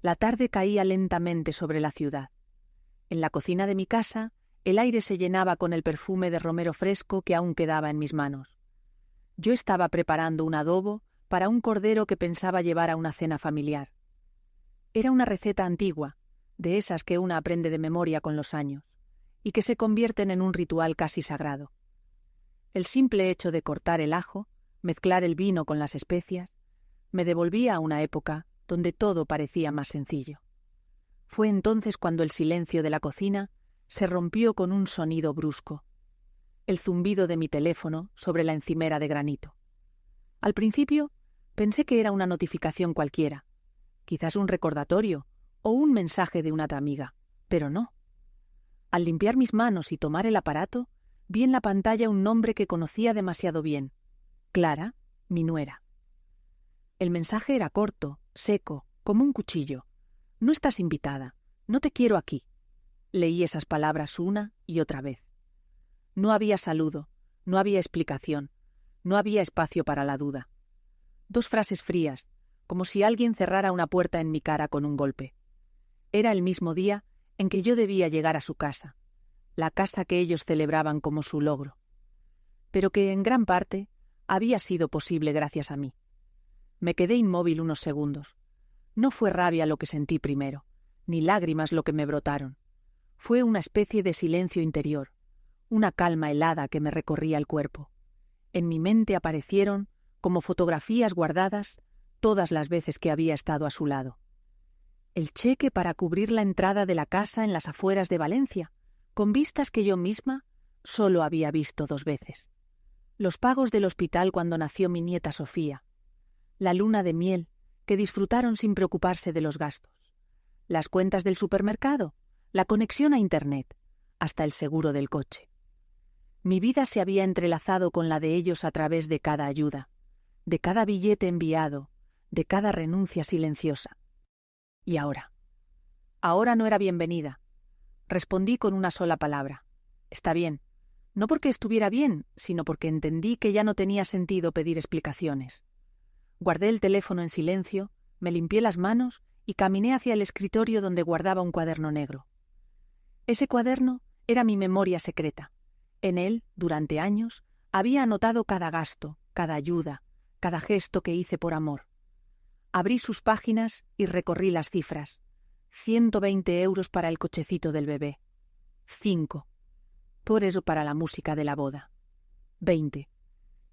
La tarde caía lentamente sobre la ciudad. En la cocina de mi casa, el aire se llenaba con el perfume de romero fresco que aún quedaba en mis manos. Yo estaba preparando un adobo para un cordero que pensaba llevar a una cena familiar. Era una receta antigua, de esas que una aprende de memoria con los años, y que se convierten en un ritual casi sagrado. El simple hecho de cortar el ajo, mezclar el vino con las especias, me devolvía a una época donde todo parecía más sencillo. Fue entonces cuando el silencio de la cocina se rompió con un sonido brusco, el zumbido de mi teléfono sobre la encimera de granito. Al principio pensé que era una notificación cualquiera, quizás un recordatorio o un mensaje de una amiga, pero no. Al limpiar mis manos y tomar el aparato, vi en la pantalla un nombre que conocía demasiado bien: Clara, mi nuera. El mensaje era corto, seco, como un cuchillo. No estás invitada, no te quiero aquí. Leí esas palabras una y otra vez. No había saludo, no había explicación, no había espacio para la duda. 2 frases frías, como si alguien cerrara una puerta en mi cara con un golpe. Era el mismo día en que yo debía llegar a su casa, la casa que ellos celebraban como su logro, pero que en gran parte había sido posible gracias a mí. Me quedé inmóvil unos segundos. No fue rabia lo que sentí primero, ni lágrimas lo que me brotaron. Fue una especie de silencio interior, una calma helada que me recorría el cuerpo. En mi mente aparecieron, como fotografías guardadas, todas las veces que había estado a su lado. El cheque para cubrir la entrada de la casa en las afueras de Valencia, con vistas que yo misma solo había visto 2 veces. Los pagos del hospital cuando nació mi nieta Sofía. La luna de miel, que disfrutaron sin preocuparse de los gastos. Las cuentas del supermercado, la conexión a Internet, hasta el seguro del coche. Mi vida se había entrelazado con la de ellos a través de cada ayuda, de cada billete enviado, de cada renuncia silenciosa. Y ahora no era bienvenida. Respondí con una sola palabra: está bien. No porque estuviera bien, sino porque entendí que ya no tenía sentido pedir explicaciones. Guardé el teléfono en silencio, me limpié las manos y caminé hacia el escritorio donde guardaba un cuaderno negro. Ese cuaderno era mi memoria secreta. En él, durante años, había anotado cada gasto, cada ayuda, cada gesto que hice por amor. Abrí sus páginas y recorrí las cifras. 120 euros para el cochecito del bebé. 5. Torero para la música de la boda. 20.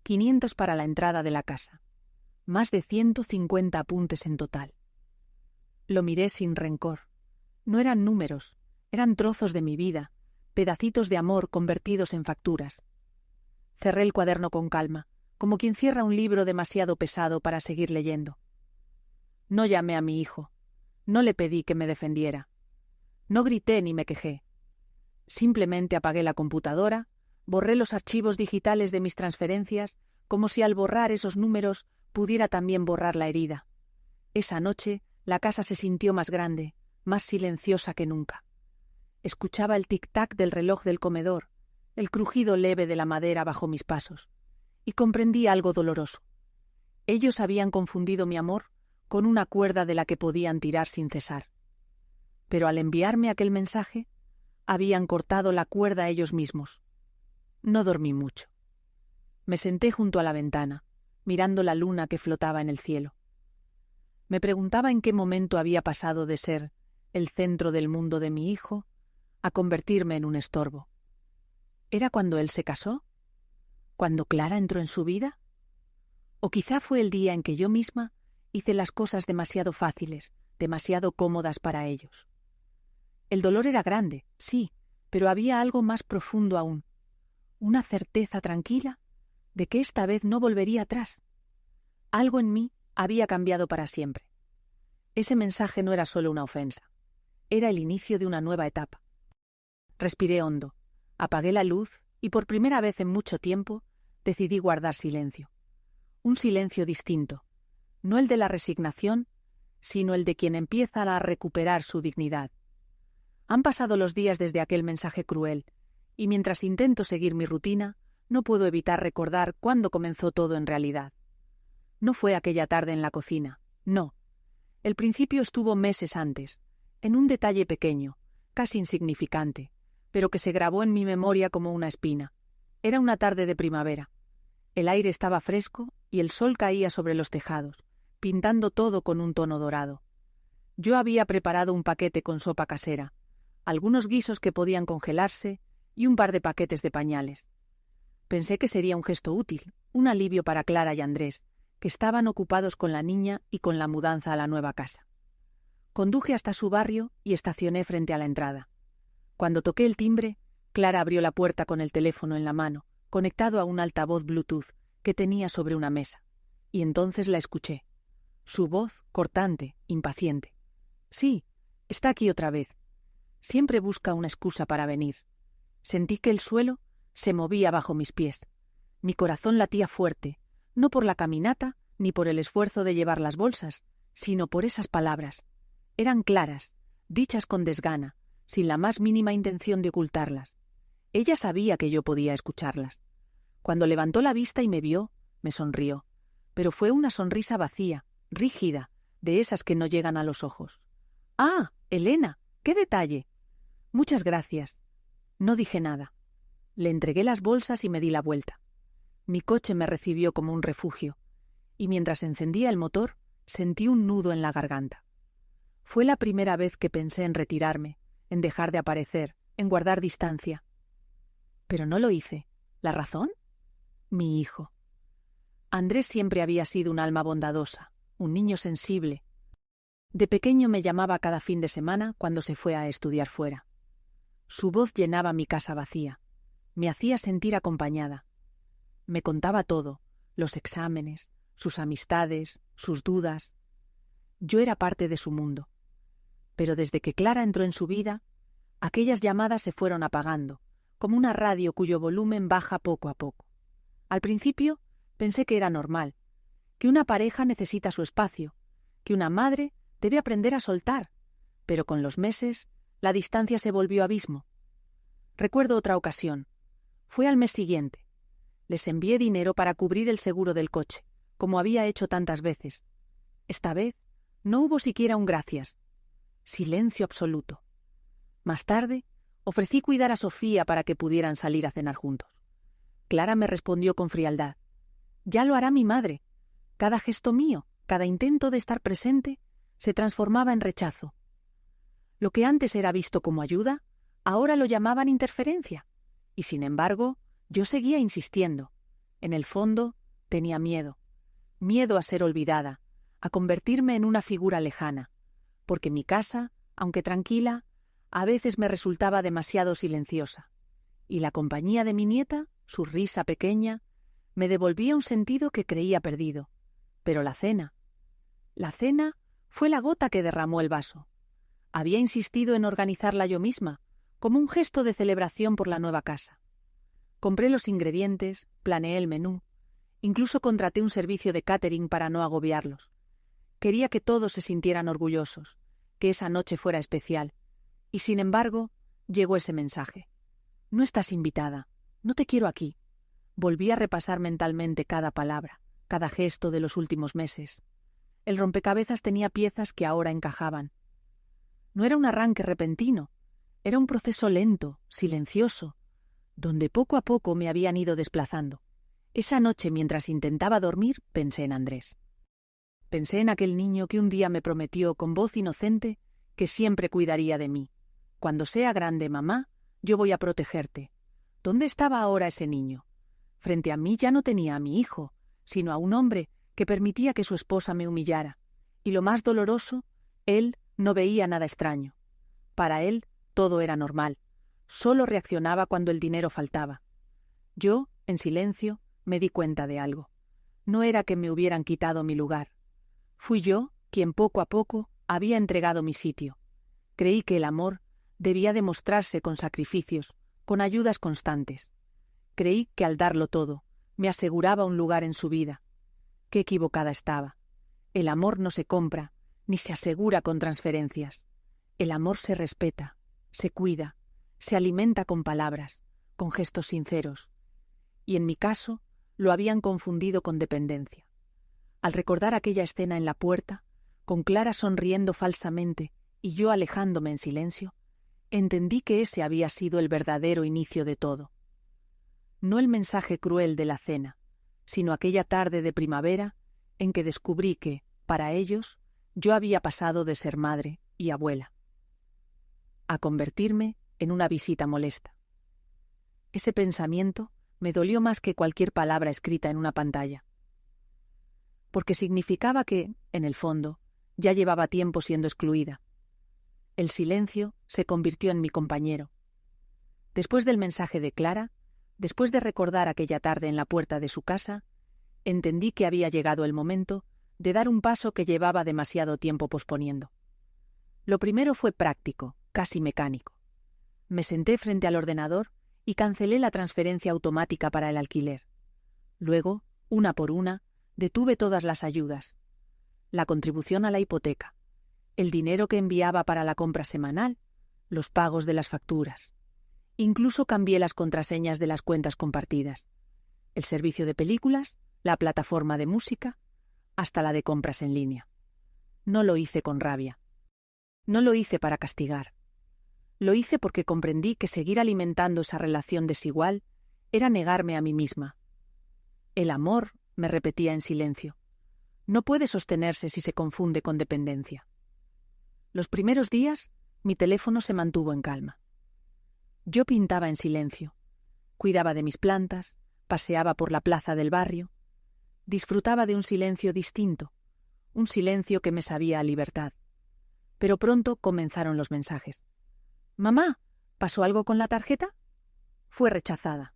500 para la entrada de la casa. Más de 150 apuntes en total. Lo miré sin rencor. No eran números, eran trozos de mi vida, pedacitos de amor convertidos en facturas. Cerré el cuaderno con calma, como quien cierra un libro demasiado pesado para seguir leyendo. No llamé a mi hijo. No le pedí que me defendiera. No grité ni me quejé. Simplemente apagué la computadora, borré los archivos digitales de mis transferencias, como si al borrar esos números pudiera también borrar la herida. Esa noche la casa se sintió más grande, más silenciosa que nunca. Escuchaba el tic-tac del reloj del comedor, el crujido leve de la madera bajo mis pasos, y comprendí algo doloroso. Ellos habían confundido mi amor con una cuerda de la que podían tirar sin cesar. Pero al enviarme aquel mensaje, habían cortado la cuerda ellos mismos. No dormí mucho. Me senté junto a la ventana, mirando la luna que flotaba en el cielo. Me preguntaba en qué momento había pasado de ser el centro del mundo de mi hijo a convertirme en un estorbo. ¿Era cuando él se casó? ¿Cuando Clara entró en su vida? ¿O quizá fue el día en que yo misma hice las cosas demasiado fáciles, demasiado cómodas para ellos? El dolor era grande, sí, pero había algo más profundo aún. Una certeza tranquila de que esta vez no volvería atrás. Algo en mí había cambiado para siempre. Ese mensaje no era solo una ofensa. Era el inicio de una nueva etapa. Respiré hondo, apagué la luz y por primera vez en mucho tiempo decidí guardar silencio. Un silencio distinto, no el de la resignación, sino el de quien empieza a recuperar su dignidad. Han pasado los días desde aquel mensaje cruel, y mientras intento seguir mi rutina, no puedo evitar recordar cuándo comenzó todo en realidad. No fue aquella tarde en la cocina, no. El principio estuvo meses antes, en un detalle pequeño, casi insignificante, pero que se grabó en mi memoria como una espina. Era una tarde de primavera. El aire estaba fresco y el sol caía sobre los tejados, pintando todo con un tono dorado. Yo había preparado un paquete con sopa casera, algunos guisos que podían congelarse y un par de paquetes de pañales. Pensé que sería un gesto útil, un alivio para Clara y Andrés, que estaban ocupados con la niña y con la mudanza a la nueva casa. Conduje hasta su barrio y estacioné frente a la entrada. Cuando toqué el timbre, Clara abrió la puerta con el teléfono en la mano, conectado a un altavoz Bluetooth que tenía sobre una mesa, y entonces la escuché. Su voz, cortante, impaciente. Sí, está aquí otra vez. Siempre busca una excusa para venir. Sentí que el suelo se movía bajo mis pies. Mi corazón latía fuerte, no por la caminata ni por el esfuerzo de llevar las bolsas, sino por esas palabras. Eran claras, dichas con desgana, sin la más mínima intención de ocultarlas. Ella sabía que yo podía escucharlas. Cuando levantó la vista y me vio, me sonrió, pero fue una sonrisa vacía, rígida, de esas que no llegan a los ojos. «Ah, Elena, qué detalle». «Muchas gracias». No dije nada. Le entregué las bolsas y me di la vuelta. Mi coche me recibió como un refugio, y mientras encendía el motor, sentí un nudo en la garganta. Fue la primera vez que pensé en retirarme, en dejar de aparecer, en guardar distancia. Pero no lo hice. ¿La razón? Mi hijo. Andrés siempre había sido un alma bondadosa, un niño sensible. De pequeño me llamaba cada fin de semana cuando se fue a estudiar fuera. Su voz llenaba mi casa vacía. Me hacía sentir acompañada. Me contaba todo, los exámenes, sus amistades, sus dudas. Yo era parte de su mundo. Pero desde que Clara entró en su vida, aquellas llamadas se fueron apagando, como una radio cuyo volumen baja poco a poco. Al principio pensé que era normal, que una pareja necesita su espacio, que una madre debe aprender a soltar, pero con los meses la distancia se volvió abismo. Recuerdo otra ocasión. Fue al mes siguiente. Les envié dinero para cubrir el seguro del coche, como había hecho tantas veces. Esta vez no hubo siquiera un gracias. Silencio absoluto. Más tarde, ofrecí cuidar a Sofía para que pudieran salir a cenar juntos. Clara me respondió con frialdad. «Ya lo hará mi madre». Cada gesto mío, cada intento de estar presente, se transformaba en rechazo. Lo que antes era visto como ayuda, ahora lo llamaban interferencia. Y sin embargo, yo seguía insistiendo. En el fondo, tenía miedo. Miedo a ser olvidada, a convertirme en una figura lejana. Porque mi casa, aunque tranquila, a veces me resultaba demasiado silenciosa. Y la compañía de mi nieta, su risa pequeña, me devolvía un sentido que creía perdido. Pero la cena fue la gota que derramó el vaso. Había insistido en organizarla yo misma, como un gesto de celebración por la nueva casa. Compré los ingredientes, planeé el menú, incluso contraté un servicio de catering para no agobiarlos. Quería que todos se sintieran orgullosos, que esa noche fuera especial. Y sin embargo, llegó ese mensaje. «No estás invitada, no te quiero aquí». Volví a repasar mentalmente cada palabra, cada gesto de los últimos meses. El rompecabezas tenía piezas que ahora encajaban. No era un arranque repentino, era un proceso lento, silencioso, donde poco a poco me habían ido desplazando. Esa noche, mientras intentaba dormir, pensé en Andrés. Pensé en aquel niño que un día me prometió con voz inocente que siempre cuidaría de mí. «Cuando sea grande, mamá, yo voy a protegerte». ¿Dónde estaba ahora ese niño? Frente a mí ya no tenía a mi hijo, sino a un hombre que permitía que su esposa me humillara. Y lo más doloroso, él no veía nada extraño. Para él todo era normal. Solo reaccionaba cuando el dinero faltaba. Yo, en silencio, me di cuenta de algo. No era que me hubieran quitado mi lugar. Fui yo quien poco a poco había entregado mi sitio. Creí que el amor debía demostrarse con sacrificios, con ayudas constantes. Creí que al darlo todo, me aseguraba un lugar en su vida. Qué equivocada estaba. El amor no se compra, ni se asegura con transferencias. El amor se respeta, se cuida, se alimenta con palabras, con gestos sinceros. Y en mi caso, lo habían confundido con dependencia. Al recordar aquella escena en la puerta, con Clara sonriendo falsamente y yo alejándome en silencio, entendí que ese había sido el verdadero inicio de todo. No el mensaje cruel de la cena, sino aquella tarde de primavera en que descubrí que, para ellos, yo había pasado de ser madre y abuela a convertirme en una visita molesta. Ese pensamiento me dolió más que cualquier palabra escrita en una pantalla, porque significaba que, en el fondo, ya llevaba tiempo siendo excluida. El silencio se convirtió en mi compañero. Después del mensaje de Clara, después de recordar aquella tarde en la puerta de su casa, entendí que había llegado el momento de dar un paso que llevaba demasiado tiempo posponiendo. Lo primero fue práctico, casi mecánico. Me senté frente al ordenador y cancelé la transferencia automática para el alquiler. Luego, una por una, detuve todas las ayudas: la contribución a la hipoteca, el dinero que enviaba para la compra semanal, los pagos de las facturas. Incluso cambié las contraseñas de las cuentas compartidas, el servicio de películas, la plataforma de música, hasta la de compras en línea. No lo hice con rabia. No lo hice para castigar. Lo hice porque comprendí que seguir alimentando esa relación desigual era negarme a mí misma. El amor, me repetía en silencio, no puede sostenerse si se confunde con dependencia. Los primeros días, mi teléfono se mantuvo en calma. Yo pintaba en silencio, cuidaba de mis plantas, paseaba por la plaza del barrio, disfrutaba de un silencio distinto, un silencio que me sabía a libertad. Pero pronto comenzaron los mensajes. «Mamá, ¿pasó algo con la tarjeta?» Fue rechazada.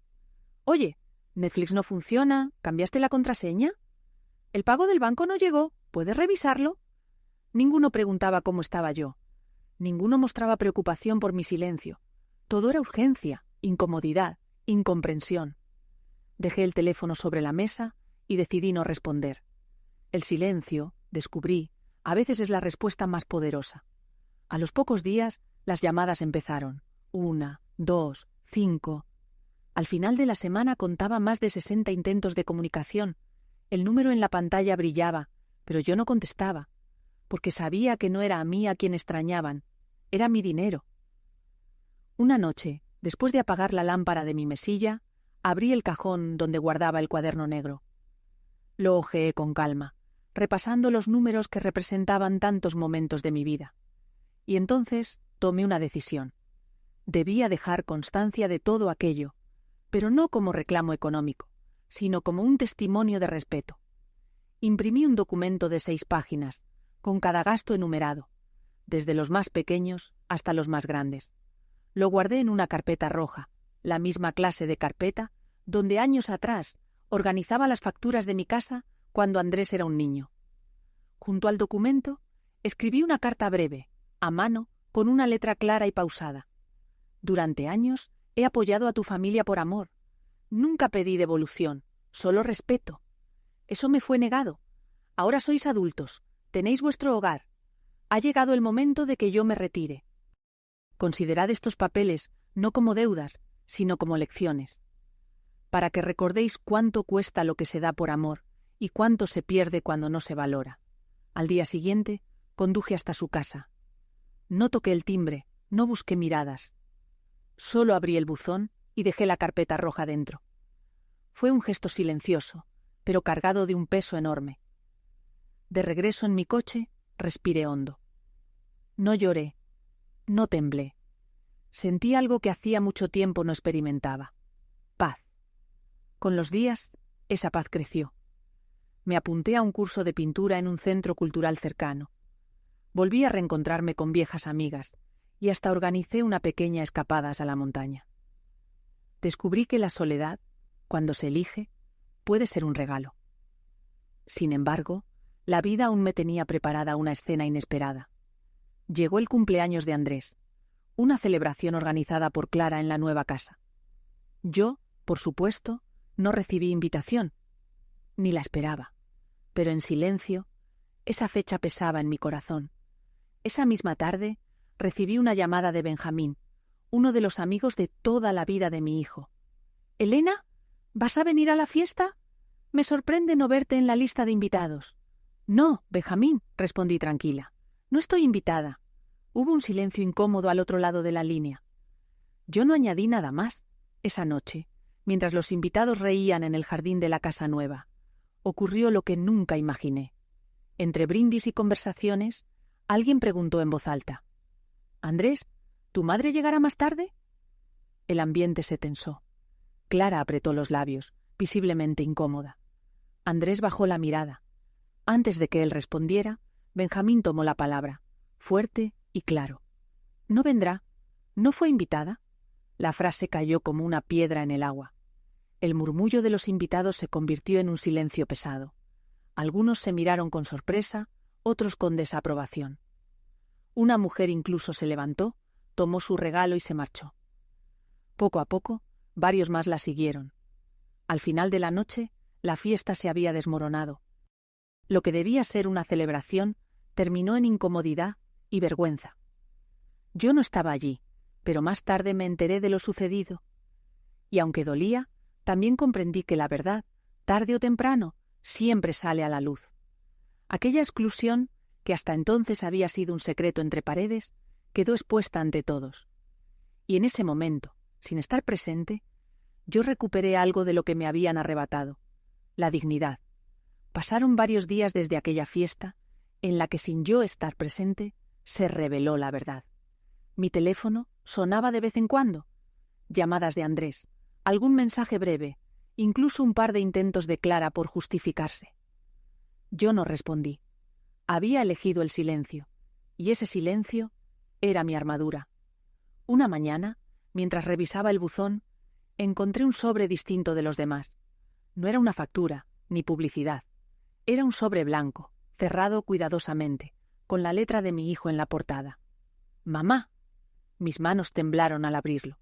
«Oye, Netflix no funciona, ¿cambiaste la contraseña? El pago del banco no llegó, ¿puedes revisarlo?» Ninguno preguntaba cómo estaba yo. Ninguno mostraba preocupación por mi silencio. Todo era urgencia, incomodidad, incomprensión. Dejé el teléfono sobre la mesa y decidí no responder. El silencio, descubrí, a veces es la respuesta más poderosa. A los pocos días, las llamadas empezaron. 1, 2, 5. Al final de la semana contaba más de 60 intentos de comunicación. El número en la pantalla brillaba, pero yo no contestaba, porque sabía que no era a mí a quien extrañaban, era mi dinero. Una noche, después de apagar la lámpara de mi mesilla, abrí el cajón donde guardaba el cuaderno negro. Lo hojeé con calma, repasando los números que representaban tantos momentos de mi vida. Y entonces tomé una decisión. Debía dejar constancia de todo aquello, pero no como reclamo económico, sino como un testimonio de respeto. Imprimí un documento de 6 páginas, con cada gasto enumerado, desde los más pequeños hasta los más grandes. Lo guardé en una carpeta roja, la misma clase de carpeta donde años atrás organizaba las facturas de mi casa cuando Andrés era un niño. Junto al documento, escribí una carta breve, a mano, con una letra clara y pausada. Durante años he apoyado a tu familia por amor. Nunca pedí devolución, solo respeto. Eso me fue negado. Ahora sois adultos, tenéis vuestro hogar. Ha llegado el momento de que yo me retire. Considerad estos papeles no como deudas, sino como lecciones, para que recordéis cuánto cuesta lo que se da por amor y cuánto se pierde cuando no se valora. Al día siguiente, conduje hasta su casa. No toqué el timbre, no busqué miradas. Solo abrí el buzón y dejé la carpeta roja dentro. Fue un gesto silencioso, pero cargado de un peso enorme. De regreso en mi coche, respiré hondo. No lloré, no temblé. Sentí algo que hacía mucho tiempo no experimentaba. Paz. Con los días, esa paz creció. Me apunté a un curso de pintura en un centro cultural cercano. Volví a reencontrarme con viejas amigas y hasta organicé una pequeña escapada a la montaña. Descubrí que la soledad, cuando se elige, puede ser un regalo. Sin embargo, la vida aún me tenía preparada una escena inesperada. Llegó el cumpleaños de Andrés, una celebración organizada por Clara en la nueva casa. Yo, por supuesto, no recibí invitación, ni la esperaba, pero en silencio, esa fecha pesaba en mi corazón. Esa misma tarde, recibí una llamada de Benjamín, uno de los amigos de toda la vida de mi hijo. «Elena, ¿vas a venir a la fiesta? Me sorprende no verte en la lista de invitados». No, Benjamín, respondí tranquila. No estoy invitada. Hubo un silencio incómodo al otro lado de la línea. Yo no añadí nada más. Esa noche, mientras los invitados reían en el jardín de la casa nueva, ocurrió lo que nunca imaginé. Entre brindis y conversaciones, alguien preguntó en voz alta: «Andrés, ¿tu madre llegará más tarde?» El ambiente se tensó. Clara apretó los labios, visiblemente incómoda. Andrés bajó la mirada. Antes de que él respondiera, Benjamín tomó la palabra, fuerte y claro. «No vendrá. ¿No fue invitada?» La frase cayó como una piedra en el agua. El murmullo de los invitados se convirtió en un silencio pesado. Algunos se miraron con sorpresa, otros con desaprobación. Una mujer incluso se levantó, tomó su regalo y se marchó. Poco a poco, varios más la siguieron. Al final de la noche, la fiesta se había desmoronado. Lo que debía ser una celebración terminó en incomodidad y vergüenza. Yo no estaba allí, pero más tarde me enteré de lo sucedido. Y aunque dolía, también comprendí que la verdad, tarde o temprano, siempre sale a la luz. Aquella exclusión, que hasta entonces había sido un secreto entre paredes, quedó expuesta ante todos. Y en ese momento, sin estar presente, yo recuperé algo de lo que me habían arrebatado: la dignidad. Pasaron varios días desde aquella fiesta, en la que sin yo estar presente, se reveló la verdad. Mi teléfono sonaba de vez en cuando. Llamadas de Andrés, algún mensaje breve, incluso un par de intentos de Clara por justificarse. Yo no respondí. Había elegido el silencio, y ese silencio era mi armadura. Una mañana, mientras revisaba el buzón, encontré un sobre distinto de los demás. No era una factura, ni publicidad. Era un sobre blanco, cerrado cuidadosamente, con la letra de mi hijo en la portada. «Mamá». Mis manos temblaron al abrirlo.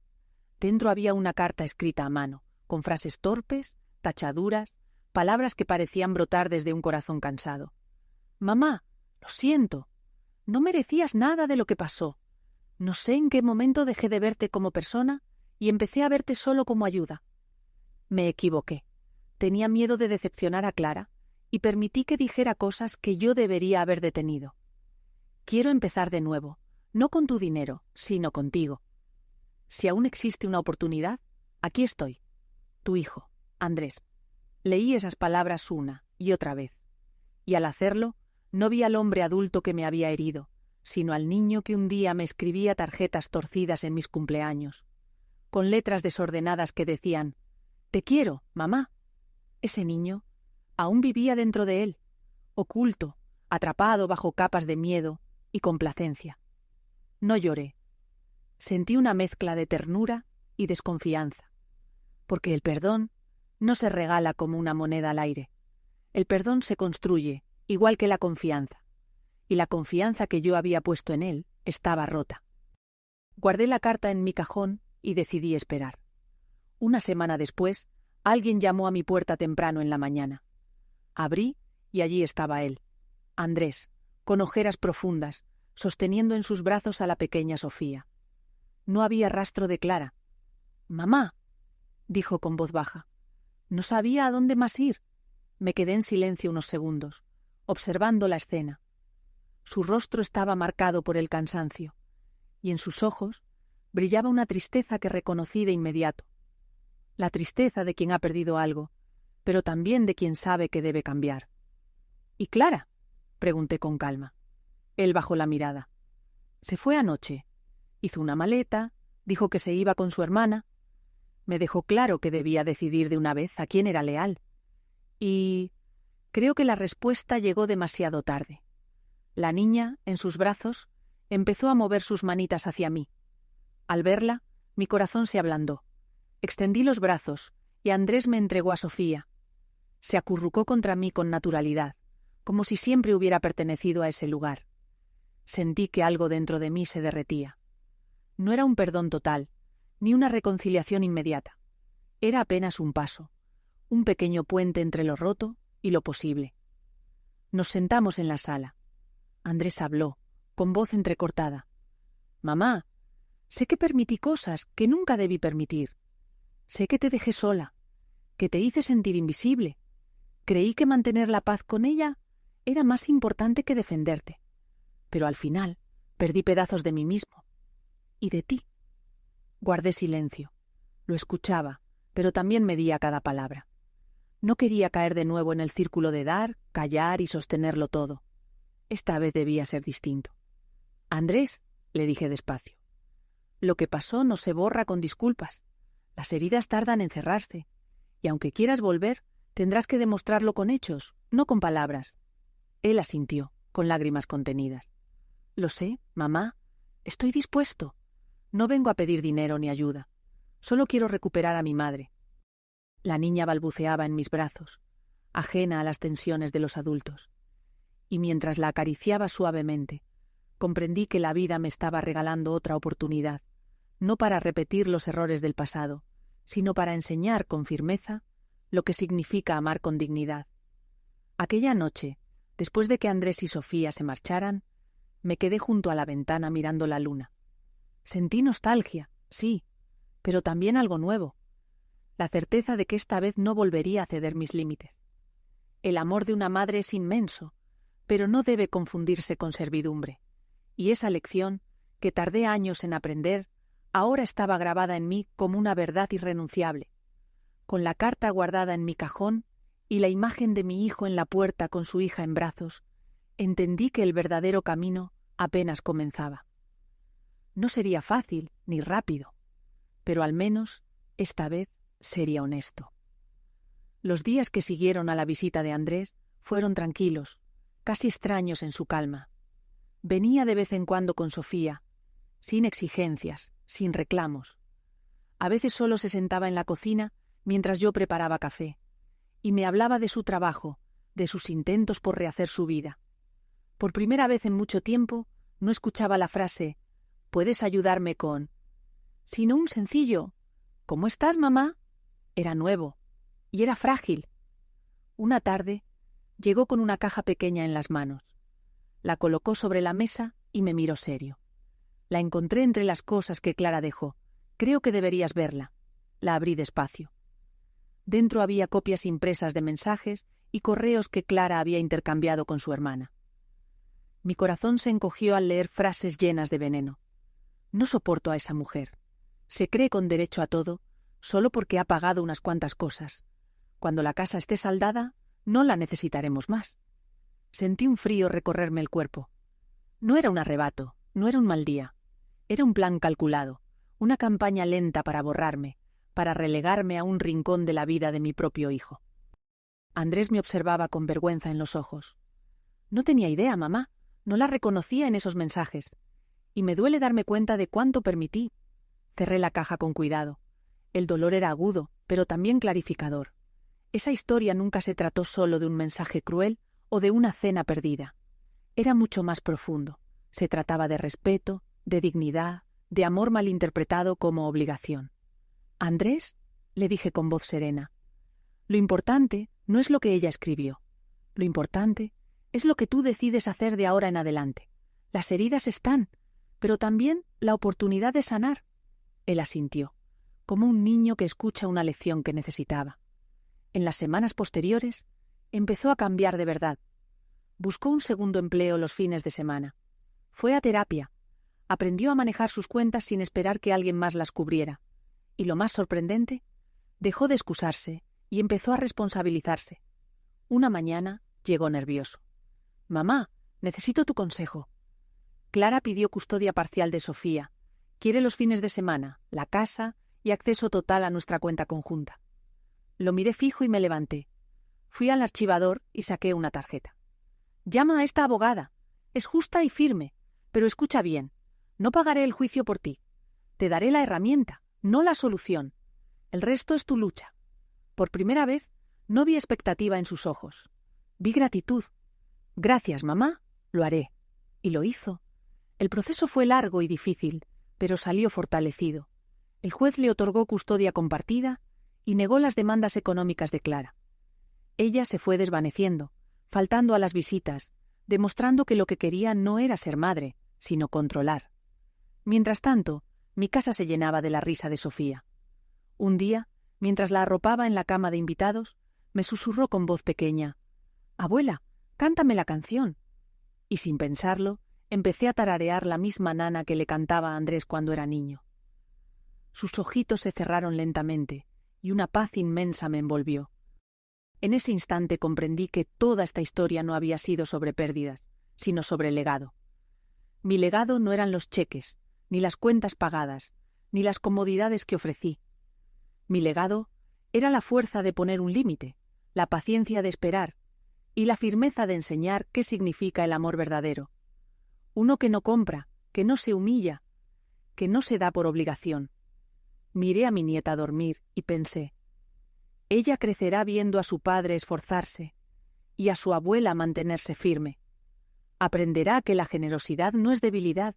Dentro había una carta escrita a mano, con frases torpes, tachaduras, palabras que parecían brotar desde un corazón cansado. «Mamá, lo siento. No merecías nada de lo que pasó. No sé en qué momento dejé de verte como persona y empecé a verte solo como ayuda. Me equivoqué. Tenía miedo de decepcionar a Clara y permití que dijera cosas que yo debería haber detenido. Quiero empezar de nuevo, no con tu dinero, sino contigo. Si aún existe una oportunidad, aquí estoy. Tu hijo, Andrés». Leí esas palabras una y otra vez, y al hacerlo, no vi al hombre adulto que me había herido, sino al niño que un día me escribía tarjetas torcidas en mis cumpleaños, con letras desordenadas que decían: «Te quiero, mamá». Ese niño aún vivía dentro de él, oculto, atrapado bajo capas de miedo y complacencia. No lloré. Sentí una mezcla de ternura y desconfianza, porque el perdón no se regala como una moneda al aire. El perdón se construye, igual que la confianza, y la confianza que yo había puesto en él estaba rota. Guardé la carta en mi cajón y decidí esperar. Una semana después, alguien llamó a mi puerta temprano en la mañana. Abrí y allí estaba él, Andrés, con ojeras profundas, sosteniendo en sus brazos a la pequeña Sofía. No había rastro de Clara. «Mamá», dijo con voz baja. No sabía a dónde más ir. Me quedé en silencio unos segundos, observando la escena. Su rostro estaba marcado por el cansancio, y en sus ojos brillaba una tristeza que reconocí de inmediato. La tristeza de quien ha perdido algo, pero también de quien sabe que debe cambiar. «¿Y Clara?», pregunté con calma. Él bajó la mirada. «Se fue anoche. Hizo una maleta, dijo que se iba con su hermana. Me dejó claro que debía decidir de una vez a quién era leal. Y creo que la respuesta llegó demasiado tarde. La niña, en sus brazos, empezó a mover sus manitas hacia mí. Al verla, mi corazón se ablandó. Extendí los brazos y Andrés me entregó a Sofía. Se acurrucó contra mí con naturalidad, como si siempre hubiera pertenecido a ese lugar. Sentí que algo dentro de mí se derretía. No era un perdón total, ni una reconciliación inmediata. Era apenas un paso, un pequeño puente entre lo roto y lo posible. Nos sentamos en la sala. Andrés habló, con voz entrecortada. «Mamá, sé que permití cosas que nunca debí permitir. Sé que te dejé sola, que te hice sentir invisible. Creí que mantener la paz con ella era más importante que defenderte. Pero al final perdí pedazos de mí mismo. Y de ti. Guardé silencio. Lo escuchaba, pero también medía cada palabra. No quería caer de nuevo en el círculo de dar, callar y sostenerlo todo. Esta vez debía ser distinto. «Andrés», le dije despacio, «lo que pasó no se borra con disculpas. Las heridas tardan en cerrarse. Y aunque quieras volver, tendrás que demostrarlo con hechos, no con palabras». Él asintió, con lágrimas contenidas. «Lo sé, mamá. Estoy dispuesto. No vengo a pedir dinero ni ayuda. Solo quiero recuperar a mi madre». La niña balbuceaba en mis brazos, ajena a las tensiones de los adultos. Y mientras la acariciaba suavemente, comprendí que la vida me estaba regalando otra oportunidad, no para repetir los errores del pasado, sino para enseñar con firmeza lo que significa amar con dignidad. Aquella noche, después de que Andrés y Sofía se marcharan, me quedé junto a la ventana mirando la luna. Sentí nostalgia, sí, pero también algo nuevo, la certeza de que esta vez no volvería a ceder mis límites. El amor de una madre es inmenso, pero no debe confundirse con servidumbre, y esa lección, que tardé años en aprender, ahora estaba grabada en mí como una verdad irrenunciable. Con la carta guardada en mi cajón y la imagen de mi hijo en la puerta con su hija en brazos, entendí que el verdadero camino apenas comenzaba. No sería fácil ni rápido, pero al menos, esta vez, sería honesto. Los días que siguieron a la visita de Andrés fueron tranquilos, casi extraños en su calma. Venía de vez en cuando con Sofía, sin exigencias, sin reclamos. A veces solo se sentaba en la cocina mientras yo preparaba café, y me hablaba de su trabajo, de sus intentos por rehacer su vida. Por primera vez en mucho tiempo no escuchaba la frase «¿Puedes ayudarme con?», sino un sencillo «¿Cómo estás, mamá?». Era nuevo, y era frágil. Una tarde llegó con una caja pequeña en las manos. La colocó sobre la mesa y me miró serio. La encontré entre las cosas que Clara dejó. «Creo que deberías verla». La abrí despacio. Dentro había copias impresas de mensajes y correos que Clara había intercambiado con su hermana. Mi corazón se encogió al leer frases llenas de veneno. No soporto a esa mujer. Se cree con derecho a todo, solo porque ha pagado unas cuantas cosas. Cuando la casa esté saldada, no la necesitaremos más. Sentí un frío recorrerme el cuerpo. No era un arrebato, no era un mal día. Era un plan calculado, una campaña lenta para borrarme, para relegarme a un rincón de la vida de mi propio hijo. Andrés me observaba con vergüenza en los ojos. No tenía idea, mamá, no la reconocía en esos mensajes. Y me duele darme cuenta de cuánto permití. Cerré la caja con cuidado. El dolor era agudo, pero también clarificador. Esa historia nunca se trató solo de un mensaje cruel o de una cena perdida. Era mucho más profundo. Se trataba de respeto, de dignidad, de amor malinterpretado como obligación. «Andrés», le dije con voz serena, «lo importante no es lo que ella escribió. Lo importante es lo que tú decides hacer de ahora en adelante. Las heridas están, pero también la oportunidad de sanar». Él asintió, como un niño que escucha una lección que necesitaba. En las semanas posteriores, empezó a cambiar de verdad. Buscó un segundo empleo los fines de semana. Fue a terapia. Aprendió a manejar sus cuentas sin esperar que alguien más las cubriera. Y lo más sorprendente, dejó de excusarse y empezó a responsabilizarse. Una mañana llegó nervioso. «Mamá, necesito tu consejo». Clara pidió custodia parcial de Sofía. Quiere los fines de semana, la casa y acceso total a nuestra cuenta conjunta. Lo miré fijo y me levanté. Fui al archivador y saqué una tarjeta. «Llama a esta abogada. Es justa y firme, pero escucha bien. No pagaré el juicio por ti. Te daré la herramienta, no la solución. El resto es tu lucha». Por primera vez, no vi expectativa en sus ojos. Vi gratitud. «Gracias, mamá. Lo haré». Y lo hizo. El proceso fue largo y difícil, pero salió fortalecido. El juez le otorgó custodia compartida y negó las demandas económicas de Clara. Ella se fue desvaneciendo, faltando a las visitas, demostrando que lo que quería no era ser madre, sino controlar. Mientras tanto, mi casa se llenaba de la risa de Sofía. Un día, mientras la arropaba en la cama de invitados, me susurró con voz pequeña: «Abuela, Cántame la canción. Y sin pensarlo, empecé a tararear la misma nana que le cantaba a Andrés cuando era niño. Sus ojitos se cerraron lentamente y una paz inmensa me envolvió. En ese instante comprendí que toda esta historia no había sido sobre pérdidas, sino sobre legado. Mi legado no eran los cheques, ni las cuentas pagadas, ni las comodidades que ofrecí. Mi legado era la fuerza de poner un límite, la paciencia de esperar y la firmeza de enseñar qué significa el amor verdadero. Uno que no compra, que no se humilla, que no se da por obligación. Miré a mi nieta dormir y pensé, ella crecerá viendo a su padre esforzarse y a su abuela mantenerse firme. Aprenderá que la generosidad no es debilidad,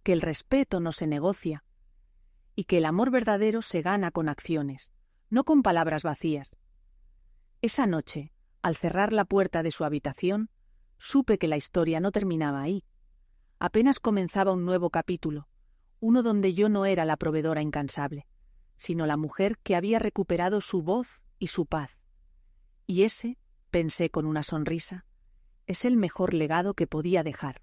que el respeto no se negocia y que el amor verdadero se gana con acciones, no con palabras vacías. Esa noche, al cerrar la puerta de su habitación, supe que la historia no terminaba ahí. Apenas comenzaba un nuevo capítulo, uno donde yo no era la proveedora incansable, sino la mujer que había recuperado su voz y su paz. Y ese, pensé con una sonrisa, es el mejor legado que podía dejar.